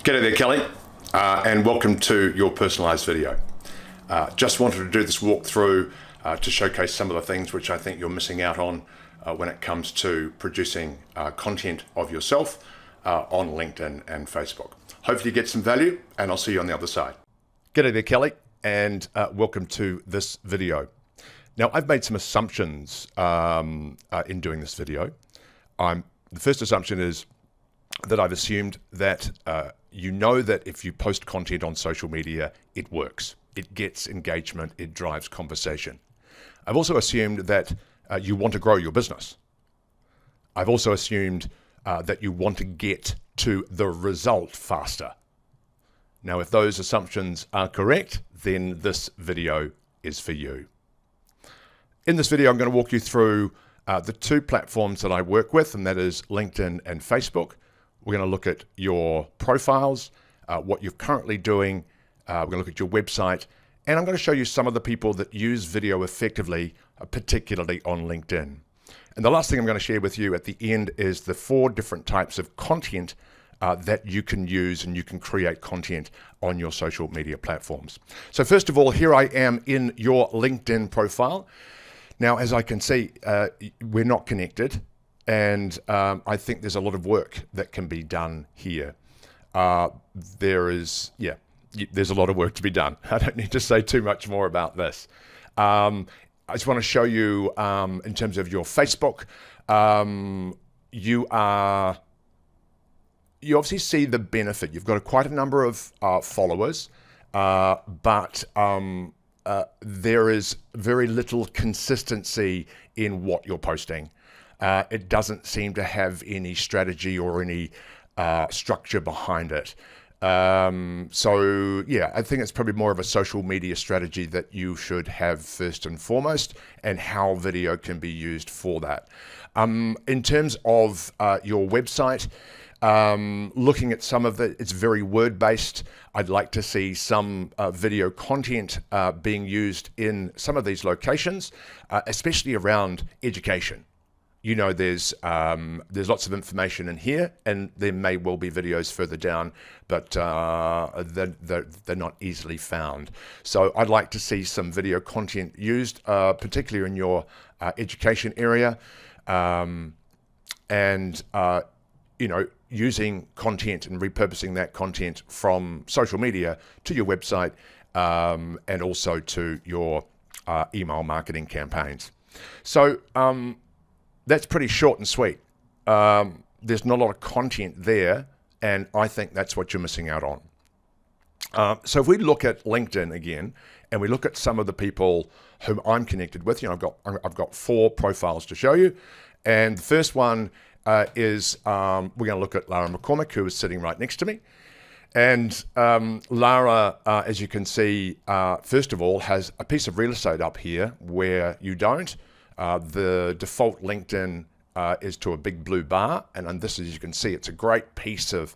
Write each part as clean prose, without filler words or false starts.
G'day there, Kelly, and welcome to your personalised video. Just wanted to do this walkthrough to showcase some of the things which I think you're missing out on when it comes to producing content of yourself on LinkedIn and Facebook. Hopefully you get some value, and I'll see you on the other side. G'day there, Kelly, and welcome to this video. Now, I've made some assumptions in doing this video. The first assumption is that I've assumed that you know that if you post content on social media, it works. It gets engagement, it drives conversation. I've also assumed that you want to grow your business. I've also assumed that you want to get to the result faster. Now, if those assumptions are correct, then this video is for you. In this video, I'm going to walk you through the two platforms that I work with, and that is LinkedIn and Facebook. We're going to look at your profiles, what you're currently doing. We're going to look at your website, and I'm going to show you some of the people that use video effectively, particularly on LinkedIn. And the last thing I'm going to share with you at the end is the 4 different types of content that you can use, and you can create content on your social media platforms. So first of all, here I am in your LinkedIn profile. Now, as I can see, we're not connected. And I think there's a lot of work that can be done here. There's a lot of work to be done. I don't need to say too much more about this. I just want to show you in terms of your Facebook, you obviously see the benefit. You've got quite a number of followers, but there is very little consistency in what you're posting. It doesn't seem to have any strategy or any structure behind it. So yeah, I think it's probably more of a social media strategy that you should have first and foremost, and how video can be used for that. In terms of your website, looking at some of it, it's very word-based. I'd like to see some video content being used in some of these locations, especially around education. You know, there's lots of information in here, and there may well be videos further down, but they're not easily found. So I'd like to see some video content used, particularly in your education area, and you know, using content and repurposing that content from social media to your website, and also to your email marketing campaigns. So that's pretty short and sweet. There's not a lot of content there, and I think that's what you're missing out on. So if we look at LinkedIn again, and we look at some of the people whom I'm connected with, you know, I've got 4 profiles to show you, and the first one is we're going to look at Lara McCormick, who is sitting right next to me. And Lara, as you can see, first of all, has a piece of real estate up here where you don't. The default LinkedIn is to a big blue bar, and this, as you can see, it's a great piece of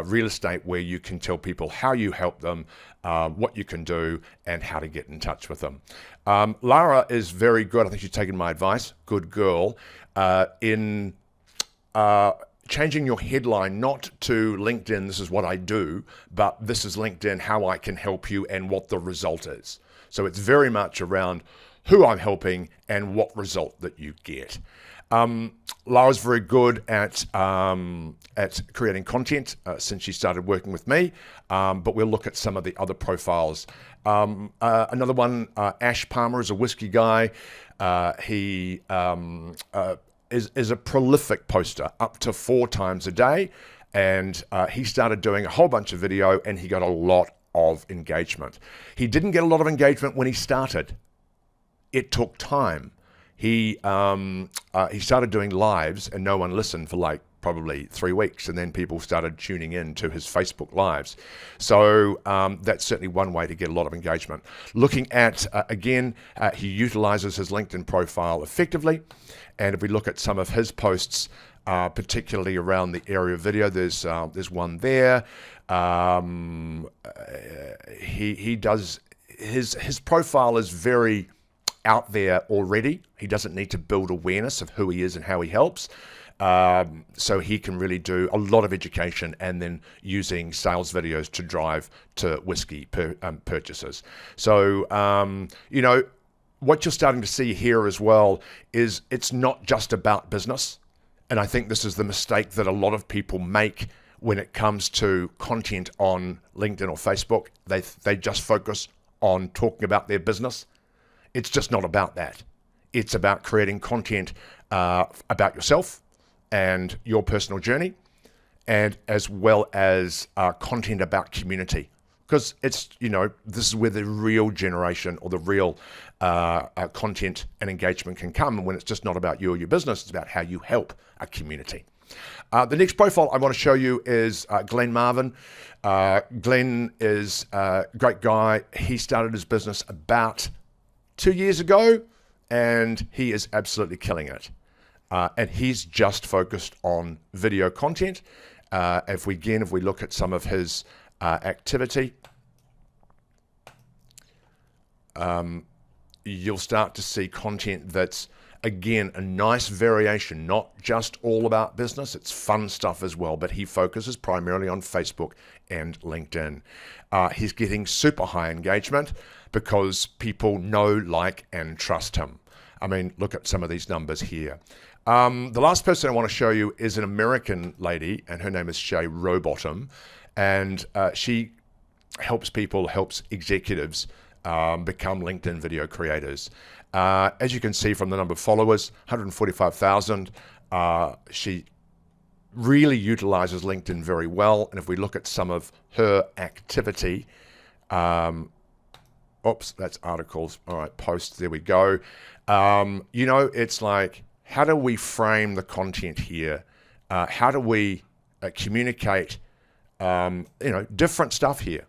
real estate where you can tell people how you help them, what you can do, and how to get in touch with them. Lara is very good. I think she's taken my advice. Good girl. In changing your headline not to LinkedIn, this is what I do, but this is LinkedIn, how I can help you, and what the result is. So it's very much around who I'm helping and what result that you get. Lara's very good at creating content since she started working with me, but we'll look at some of the other profiles. Another one, Ash Palmer, is a whiskey guy. He is a prolific poster, up to 4 times a day, and he started doing a whole bunch of video, and he got a lot of engagement. He didn't get a lot of engagement when he started. It took time. He started doing lives, and no one listened for like probably 3 weeks, and then people started tuning in to his Facebook lives. So that's certainly one way to get a lot of engagement. Looking at, again, he utilizes his LinkedIn profile effectively, and if we look at some of his posts, particularly around the area of video, there's one there. He does, his profile is very out there already. He doesn't need to build awareness of who he is and how he helps. So he can really do a lot of education and then using sales videos to drive to whiskey purchases. So, what you're starting to see here as well is it's not just about business. And I think this is the mistake that a lot of people make when it comes to content on LinkedIn or Facebook. They just focus on talking about their business. It's just not about that. It's about creating content about yourself and your personal journey, and as well as content about community. Because it's, this is where the real generation or the real content and engagement can come, when it's just not about you or your business, it's about how you help a community. The next profile I want to show you is Glenn Marvin. Glenn is a great guy. He started his business about 2 years ago, and he is absolutely killing it. And he's just focused on video content. If we look at some of his activity, you'll start to see content that's, again, a nice variation, not just all about business. It's fun stuff as well, but he focuses primarily on Facebook and LinkedIn. He's getting super high engagement because people know, like, and trust him. I mean, look at some of these numbers here. The last person I want to show you is an American lady, and her name is Shay, and she helps executives become LinkedIn video creators. As you can see from the number of followers, 145,000. She really utilizes LinkedIn very well. And if we look at some of her activity, that's articles. All right, posts, there we go. It's like, how do we frame the content here? How do we communicate, different stuff here?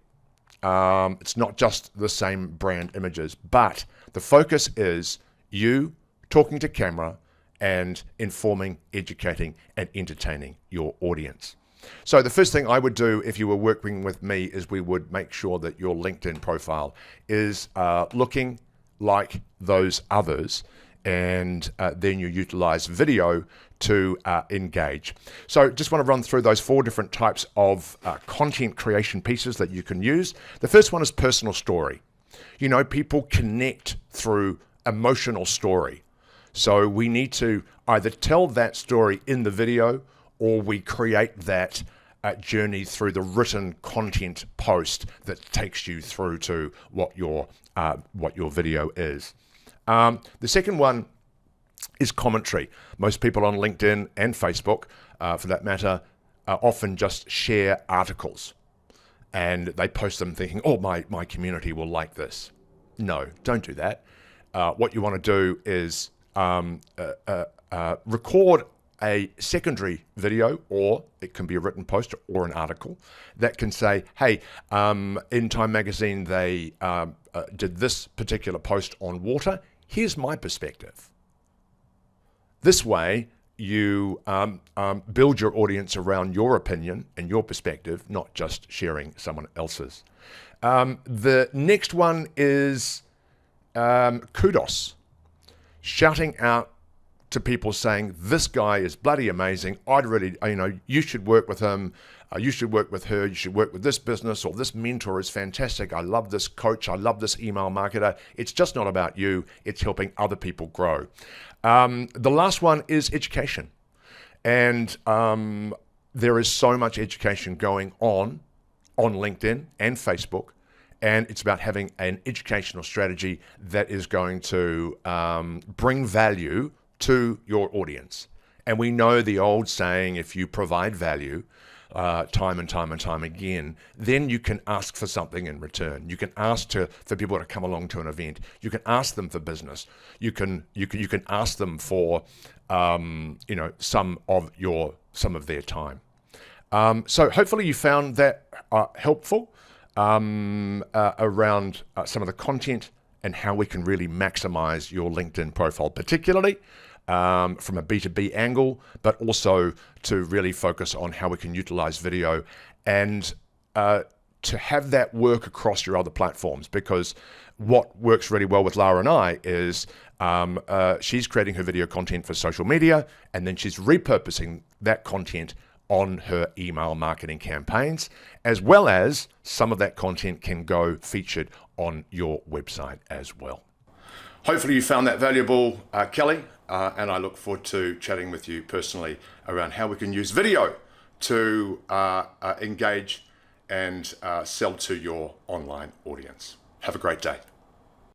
It's not just the same brand images, but the focus is you talking to camera and informing, educating, and entertaining your audience. So the first thing I would do if you were working with me is we would make sure that your LinkedIn profile is looking like those others, and then you utilize video to engage. So just want to run through those 4 different types of content creation pieces that you can use. The first one is personal story. People connect through emotional story. So we need to either tell that story in the video, or we create that journey through the written content post that takes you through to what your video is. The second one is commentary. Most people on LinkedIn and Facebook, for that matter, often just share articles, and they post them thinking, oh, my community will like this. No, don't do that. What you want to do is record a secondary video, or it can be a written post or an article that can say, hey, in Time Magazine, they did this particular post on water. Here's my perspective. This way, you build your audience around your opinion and your perspective, not just sharing someone else's. The next one is kudos. Shouting out to people saying, this guy is bloody amazing. You should work with him. You should work with her. You should work with this business, or this mentor is fantastic. I love this coach. I love this email marketer. It's just not about you. It's helping other people grow. The last one is education. And there is so much education going on LinkedIn and Facebook. And it's about having an educational strategy that is going to bring value to your audience. And we know the old saying, if you provide value time and time again, then you can ask for something in return. You can ask for people to come along to an event. You can ask them for business. You can ask them for some of their time. So hopefully you found that helpful around some of the content and how we can really maximize your LinkedIn profile, particularly from a B2B angle, but also to really focus on how we can utilize video and to have that work across your other platforms, because what works really well with Lara and I is she's creating her video content for social media, and then she's repurposing that content on her email marketing campaigns, as well as some of that content can go featured on your website as well. Hopefully you found that valuable, Kelly, and I look forward to chatting with you personally around how we can use video to engage and sell to your online audience. Have a great day.